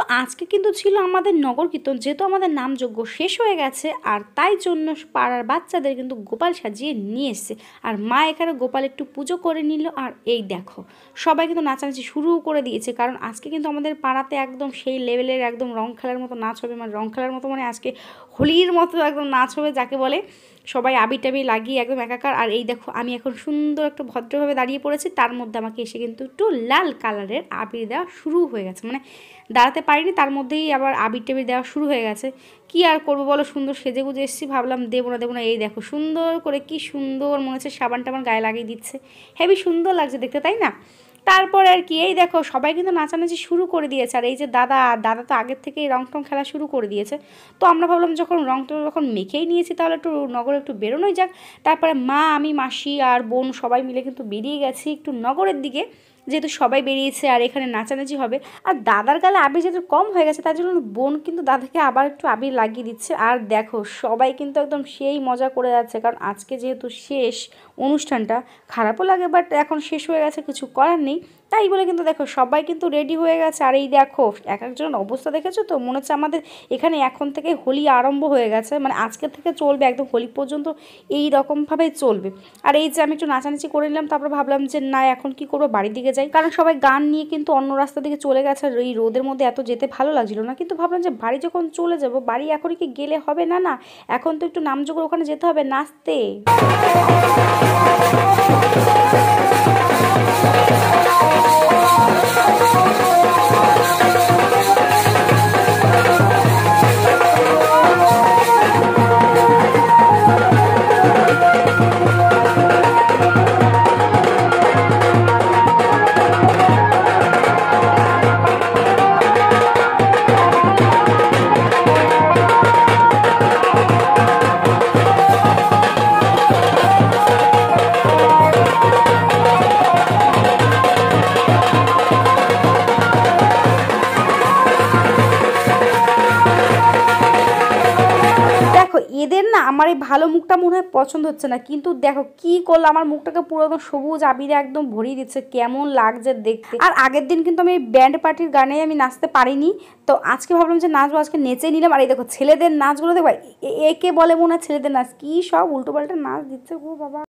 আজকে কিন্তু ছিল আমাদের নগর কীর্তন, যেহেতু আমাদের নামযজ্ঞ শেষ হয়ে গেছে আর তাই জন্য পাড়ার বাচ্চাদের কিন্তু গোপাল সাজিয়ে নিয়ে এসছে। আর মা এখানে গোপাল একটু পুজো করে নিল। আর এই দেখো সবাই কিন্তু নাচানাচি শুরু করে দিয়েছে, কারণ আজকে কিন্তু আমাদের পাড়াতে একদম সেই লেভেলের একদম রং খেলার মতো নাচ হবে। মানে রং খেলার মতো মানে আজকে হোলির মতো একদম নাচ হবে যাকে বলে, সবাই আবির টাবির লাগিয়ে একদম একাকার। আর এই দেখো আমি এখন সুন্দর একটু ভদ্রভাবে দাঁড়িয়ে পড়েছি, তার মধ্যে আমাকে এসে কিন্তু একটু লাল কালারের আবির দেওয়া শুরু হয়ে গেছে। মানে দাঁড়াতে পারিনি, তার মধ্যেই আবার আবির টাবির দেওয়া শুরু হয়ে গেছে। কি আর করবো বলো, সুন্দর সেজে গুজে এসেছি, ভাবলাম দেবো না। এই দেখো সুন্দর করে কি সুন্দর মনে হচ্ছে সাবান টাবান গায়ে লাগিয়ে দিচ্ছে, হেবি সুন্দর লাগছে দেখতে, তাই না? তারপর আর কি এই দেখো সবাই কিন্তু নাচানাচি শুরু করে দিয়েছে। আর এই যে দাদা তো আগের থেকেই রং টং খেলা শুরু করে দিয়েছে। তো আমরা ভাবলাম যখন রং টং যখন মেখেই নিয়েছি তাহলে একটু নগরে একটু বেরোনোই যাক। তারপরে মা, আমি, মাসি আর বোন সবাই মিলে কিন্তু বেরিয়ে গেছি একটু নগরের দিকে, যেহেতু সবাই বেরিয়েছে আর এখানে নাচানাচি হবে। আর দাদার গালে আবির যেহেতু কম হয়ে গেছে তার জন্য বোন কিন্তু দাদাকে আবার একটু আবির লাগিয়ে দিচ্ছে। আর দেখো সবাই কিন্তু একদম সেই মজা করে যাচ্ছে, কারণ আজকে যেহেতু শেষ অনুষ্ঠানটা, খারাপও লাগে বাট এখন শেষ হয়ে গেছে, কিছু করার নেই। তাই বলে কিন্তু দেখো সবাই কিন্তু রেডি হয়ে গেছে। আর এই দেখো এক একজন অবস্থা দেখেছো তো, মনে হচ্ছে আমাদের এখানে এখন থেকে হোলি আরম্ভ হয়ে গেছে, মানে আজকে থেকে চলবে একদম হোলি পর্যন্ত এই রকমভাবেই চলবে। আর এই যে আমি একটু নাচানাচি করে নিলাম, তারপর ভাবলাম যে না এখন কি করবো, বাড়ির দিকে যাই, কারণ সবাই গান নিয়ে কিন্তু অন্য রাস্তা দিকে চলে গেছে। আর এই রোদের মধ্যে এত যেতে ভালো লাগছিল না, কিন্তু ভাবলাম যে বাড়ি যখন চলে যাব, বাড়ি এখনই কি গেলে হবে না, না এখন তো একটু নামযোগ্য ওখানে যেতে হবে নাচতে। এদের না আমার এই ভালো মুখটা মনে হয় পছন্দ হচ্ছে না, কিন্তু দেখো কি করলো, আমার মুখটাকে পুরো একদম সবুজ আবিরে একদম ভরিয়ে দিচ্ছে, কেমন লাগছে দেখতে। আর আগের দিন কিন্তু আমি ব্যান্ড পার্টির গানে আমি নাচতে পারিনি, তো আজকে ভাবলাম যে নাচবো, আজকে নেচে নিলাম। আর এই দেখো ছেলেদের নাচগুলো দেখো, একে বলে মনে হয় ছেলেদের নাচ, কি সব উল্টো পাল্টা নাচ দিচ্ছে গো বাবা।